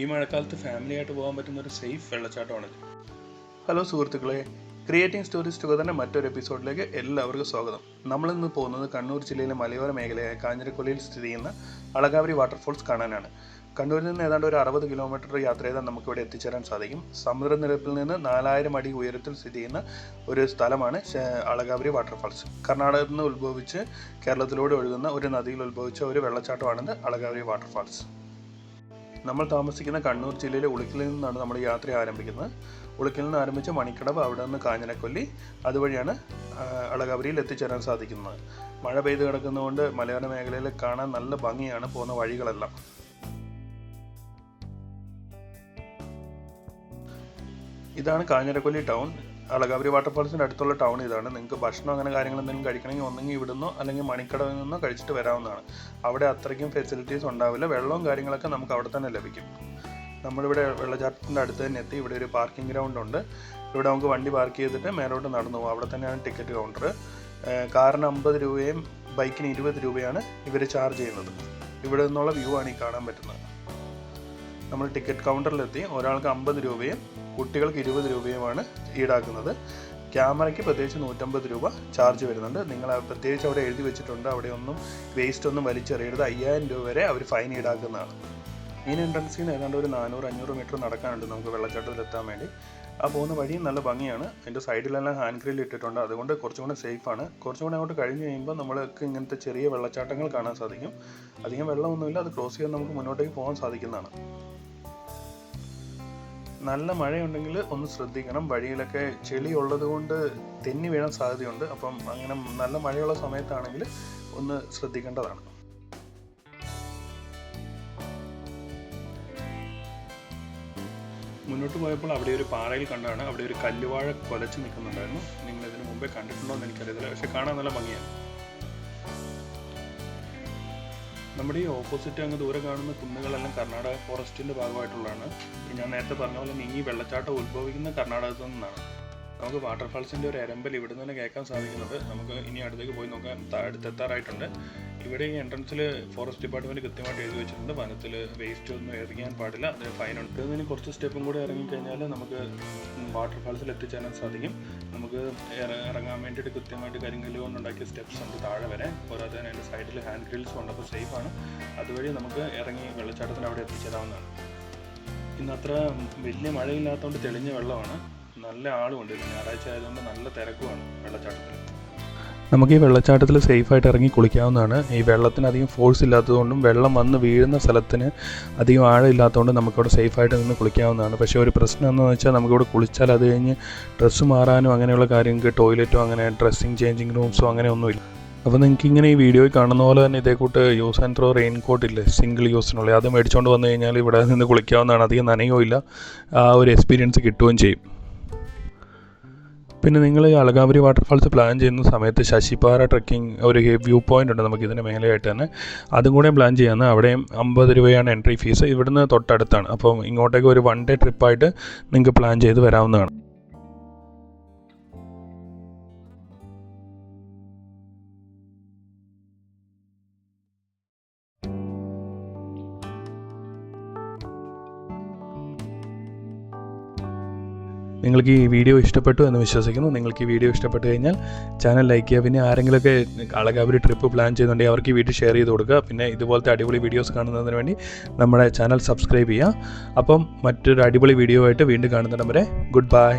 ഈ മഴക്കാലത്ത് ഫാമിലിയായിട്ട് പോകാൻ പറ്റുന്ന ഒരു സേഫ് വെള്ളച്ചാട്ടമാണിത്. ഹലോ സുഹൃത്തുക്കളെ, ക്രിയേറ്റിംഗ് സ്റ്റോറീസ് ടുഗദറിൻ്റെ മറ്റൊരു എപ്പിസോഡിലേക്ക് എല്ലാവർക്കും സ്വാഗതം. നമ്മളിന്ന് പോകുന്നത് കണ്ണൂർ ജില്ലയിലെ മലയോര മേഖലയായ കാഞ്ഞിരക്കൊല്ലിയിൽ സ്ഥിതി ചെയ്യുന്ന അളകാവരി വാട്ടർഫോൾസ് കാണാനാണ്. കണ്ണൂരിൽ നിന്ന് ഏതാണ്ട് ഒരു 60 കിലോമീറ്റർ യാത്ര ചെയ്താൽ നമുക്കിവിടെ എത്തിച്ചേരാൻ സാധിക്കും. സമുദ്രനിരപ്പിൽ നിന്ന് 4000 അടി ഉയരത്തിൽ സ്ഥിതി ചെയ്യുന്ന ഒരു സ്ഥലമാണ് അളകാവരി വാട്ടർഫാൾസ്. കർണാടകത്തിൽ നിന്ന് ഉത്ഭവിച്ച് കേരളത്തിലൂടെ ഒഴുകുന്ന ഒരു നദിയിൽ ഉത്ഭവിച്ച ഒരു വെള്ളച്ചാട്ടമാണിത് അളകാവരി വാട്ടർഫാൾസ്. നമ്മൾ താമസിക്കുന്ന കണ്ണൂർ ജില്ലയിലെ ഉളിക്കലിൽ നിന്നാണ് നമ്മൾ യാത്ര ആരംഭിക്കുന്നത്. ഉളിക്കലിൽ നിന്ന് ആരംഭിച്ച് മണിക്കടവ്, അവിടെ നിന്ന് കാഞ്ഞിരക്കൊല്ലി, അതുവഴിയാണ് അളകാവരിയിൽ എത്തിച്ചേരാൻ സാധിക്കുന്നത്. മഴ പെയ്ത് കിടക്കുന്നതുകൊണ്ട് മലയോര മേഖലയിൽ കാണാൻ നല്ല ഭംഗിയാണ് പോകുന്ന വഴികളെല്ലാം. ഇതാണ് കാഞ്ഞിരക്കൊല്ലി ടൗൺ. അളകാവരി വാട്ടർഫാൾസിൻ്റെ അടുത്തുള്ള ടൗൺ ഇതാണ്. നിങ്ങൾക്ക് ഭക്ഷണം അങ്ങനെ കാര്യങ്ങൾ എന്തെങ്കിലും കഴിക്കണമെങ്കിൽ ഒന്നെങ്കിൽ ഇവിടുന്നോ അല്ലെങ്കിൽ മണിക്കടവിൽ നിന്നോ കഴിച്ചിട്ട് വരാവുന്നതാണ്. അവിടെ അത്രയ്ക്കും ഫെസിലിറ്റീസ് ഉണ്ടാവില്ല. വെള്ളവും കാര്യങ്ങളൊക്കെ നമുക്ക് അവിടെ തന്നെ ലഭിക്കും. നമ്മളിവിടെ വെള്ളച്ചാട്ടത്തിൻ്റെ അടുത്ത് തന്നെ എത്തി. ഇവിടെ ഒരു പാർക്കിംഗ് ഗ്രൗണ്ട് ഉണ്ട്. ഇവിടെ നമുക്ക് വണ്ടി പാർക്ക് ചെയ്തിട്ട് മേലോട്ട് നടന്നു പോകും. അവിടെ തന്നെയാണ് ടിക്കറ്റ് കൗണ്ടർ. കാറിന് 50 രൂപയും ബൈക്കിന് 20 രൂപയാണ് ഇവർ ചാർജ് ചെയ്യുന്നത്. ഇവിടെ നിന്നുള്ള വ്യൂ ആണ് ഈ കാണാൻ പറ്റുന്നത്. നമ്മൾ ടിക്കറ്റ് കൗണ്ടറിലെത്തി. ഒരാൾക്ക് 50 രൂപയും കുട്ടികൾക്ക് 20 രൂപയുമാണ് ഈടാക്കുന്നത്. ക്യാമറയ്ക്ക് പ്രത്യേകിച്ച് 150 രൂപ ചാർജ് വരുന്നുണ്ട്. നിങ്ങൾ പ്രത്യേകിച്ച് അവിടെ എഴുതി വെച്ചിട്ടുണ്ട്, അവിടെ ഒന്നും വേസ്റ്റ് ഒന്നും വലിച്ചെറിയരുത്. 5000 രൂപ വരെ അവർ ഫൈൻ ഈടാക്കുന്നതാണ്. മെയിൻ എൻട്രൻസിൽ നിന്ന് ഏതാണ്ട് ഒരു 400-500 മീറ്റർ നടക്കാനുണ്ട് നമുക്ക് വെള്ളച്ചാട്ടത്തിലെത്താൻ വേണ്ടി. ആ പോകുന്ന വഴിയും നല്ല ഭംഗിയാണ്. അതിൻ്റെ സൈഡിലെല്ലാം ഹാൻഡ് ഗ്രിൽ ഇട്ടിട്ടുണ്ട്. അതുകൊണ്ട് കുറച്ചും കൂടെ സേഫാണ്. കുറച്ചും കൂടെ അങ്ങോട്ട് കഴിഞ്ഞ് കഴിയുമ്പോൾ നമ്മൾക്ക് ഇങ്ങനത്തെ ചെറിയ വെള്ളച്ചാട്ടങ്ങൾ കാണാൻ സാധിക്കും. അധികം വെള്ളമൊന്നുമില്ല. അത് ക്രോസ് ചെയ്യാൻ നമുക്ക് മുന്നോട്ടേക്ക് പോകാൻ സാധിക്കുന്നതാണ്. നല്ല മഴയുണ്ടെങ്കിൽ ഒന്ന് ശ്രദ്ധിക്കണം. വഴിയിലൊക്കെ ചെളി ഉള്ളത് കൊണ്ട് തെന്നി വീഴാൻ സാധ്യതയുണ്ട്. അപ്പം അങ്ങനെ നല്ല മഴയുള്ള സമയത്താണെങ്കിൽ ഒന്ന് ശ്രദ്ധിക്കേണ്ടതാണ്. മുന്നോട്ട് പോയപ്പോൾ അവിടെ ഒരു പാറയിൽ കണ്ടാണ് അവിടെ ഒരു കല്ലുവാഴ കൊലച്ച് നിൽക്കുന്നുണ്ടായിരുന്നു. നിങ്ങൾ ഇതിന് മുമ്പേ കണ്ടിട്ടുണ്ടോ എന്ന് എനിക്കറിയില്ല, പക്ഷെ കാണാൻ നല്ല ഭംഗിയാണ്. നമ്മുടെ ഈ ഓപ്പോസിറ്റ് അങ്ങ് ദൂരെ കാണുന്ന കുന്നുകളെല്ലാം കർണാടക ഫോറസ്റ്റിൻ്റെ ഭാഗമായിട്ടുള്ളതാണ്. ഞാൻ നേരത്തെ പറഞ്ഞ പോലെ ഈ വെള്ളച്ചാട്ടം ഉത്ഭവിക്കുന്ന കർണാടകത്തിൽ നിന്നാണ്. നമുക്ക് വാട്ടർഫാൾസിൻ്റെ ഒരു എരമ്പൽ ഇവിടെ നിന്ന് കേൾക്കാൻ സാധിക്കുന്നുണ്ട്. നമുക്ക് ഇനി അടുത്തേക്ക് പോയി നോക്കാൻ അടുത്തെത്താറായിട്ടുണ്ട്. ഇവിടെ ഈ എൻട്രൻസിൽ ഫോറസ്റ്റ് ഡിപ്പാർട്ട്മെൻറ്റ് കൃത്യമായിട്ട് എഴുതി വെച്ചിട്ടുണ്ട്, വനത്തിൽ വേസ്റ്റ് ഒന്നും എറിയാൻ പാടില്ല, അത് ഫൈനുണ്ട്. ഇതിന് കുറച്ച് സ്റ്റെപ്പും കൂടി ഇറങ്ങിക്കഴിഞ്ഞാൽ നമുക്ക് വാട്ടർഫാൾസിൽ എത്തിച്ചേരാൻ സാധിക്കും. നമുക്ക് ഇറങ്ങാൻ വേണ്ടിയിട്ട് കൃത്യമായിട്ട് കരിങ്കല്ല് കൊണ്ടുണ്ടാക്കിയ സ്റ്റെപ്സ് ഉണ്ട് താഴെ വരെ. പോരാതെ തന്നെ അതിൻ്റെ സൈഡിൽ ഹാൻഡ് ഗ്രിൽസും ഉണ്ട്. അപ്പോൾ സേഫാണ്. അതുവഴി നമുക്ക് ഇറങ്ങി വെള്ളച്ചാട്ടത്തിന് അവിടെ എത്തിച്ചേരാവുന്നതാണ്. ഇന്നത്ര വലിയ മഴയില്ലാത്തതുകൊണ്ട് തെളിഞ്ഞ വെള്ളമാണ്. നല്ല ആളുമുണ്ട്. ഞായറാഴ്ച ആയതുകൊണ്ട് നല്ല തിരക്കുമാണ് വെള്ളച്ചാട്ടത്തിൽ. നമുക്ക് ഈ വെള്ളച്ചാട്ടത്തിൽ സേഫായിട്ട് ഇറങ്ങി കുളിക്കാവുന്നതാണ്. ഈ വെള്ളത്തിന് അധികം ഫോഴ്സ് ഇല്ലാത്തതുകൊണ്ടും വെള്ളം വന്ന് വീഴുന്ന സ്ഥലത്തിന് അധികം ആഴമില്ലാത്തതുകൊണ്ടും നമുക്കിവിടെ സേഫായിട്ട് നിന്ന് കുളിക്കാവുന്നതാണ്. പക്ഷേ ഒരു പ്രശ്നം എന്ന് വെച്ചാൽ നമുക്കിവിടെ കുളിച്ചാൽ അത് കഴിഞ്ഞ് ഡ്രസ്സ് മാറാനും അങ്ങനെയുള്ള കാര്യങ്ങൾക്ക് ടോയ്ലറ്റോ അങ്ങനെ ഡ്രസ്സിങ് ചേഞ്ചിങ് റൂംസോ അങ്ങനെയൊന്നുമില്ല. അപ്പോൾ നിങ്ങൾക്ക് ഇങ്ങനെ ഈ വീഡിയോയിൽ കാണുന്ന പോലെ തന്നെ ഇതേക്കൂട്ട് use and throw raincoat ഇല്ലേ, സിംഗിൾ യൂസിനുള്ള, അത് മേടിച്ചുകൊണ്ട് വന്നു കഴിഞ്ഞാൽ ഇവിടെ നിന്ന് കുളിക്കാവുന്നതാണ്. അധികം നനയുമില്ല, ആ ഒരു എക്സ്പീരിയൻസ് കിട്ടുകയും ചെയ്യും. പിന്നെ നിങ്ങൾ ഈ അളകാവരി വാട്ടർഫാൾസ് പ്ലാൻ ചെയ്യുന്ന സമയത്ത് ശശിപ്പാറ ട്രക്കിംഗ് ഒരു വ്യൂ പോയിൻ്റ് ഉണ്ട് നമുക്ക് ഇതിൻ്റെ മേലെയായിട്ട് തന്നെ. അതും കൂടെ പ്ലാൻ ചെയ്യാമെന്ന്. അവിടെയും 50 രൂപയാണ് എൻട്രി ഫീസ്. ഇവിടുന്ന് തൊട്ടടുത്താണ്. അപ്പം ഇങ്ങോട്ടേക്ക് ഒരു 1 ഡേ ട്രിപ്പായിട്ട് നിങ്ങൾക്ക് പ്ലാൻ ചെയ്ത് വരാവുന്നതാണ്. നിങ്ങൾക്ക് ഈ വീഡിയോ ഇഷ്ടപ്പെട്ടു എന്ന് വിശ്വസിക്കുന്നു. നിങ്ങൾക്ക് ഈ വീഡിയോ ഇഷ്ടപ്പെട്ട് കഴിഞ്ഞാൽ ചാനൽ ലൈക്ക് ചെയ്യുക. പിന്നെ ആരെങ്കിലുമൊക്കെ അളകാവരി ട്രിപ്പ് പ്ലാൻ ചെയ്യുന്നുണ്ടെങ്കിൽ അവർക്ക് ഈ വീഡിയോ ഷെയർ ചെയ്ത് കൊടുക്കുക. പിന്നെ ഇതുപോലത്തെ അടിപൊളി വീഡിയോസ് കാണുന്നതിന് വേണ്ടി നമ്മുടെ ചാനൽ സബ്സ്ക്രൈബ് ചെയ്യുക. അപ്പം മറ്റൊരു അടിപൊളി വീഡിയോ ആയിട്ട് വീണ്ടും കാണുന്നിടം വരെ ഗുഡ് ബൈ.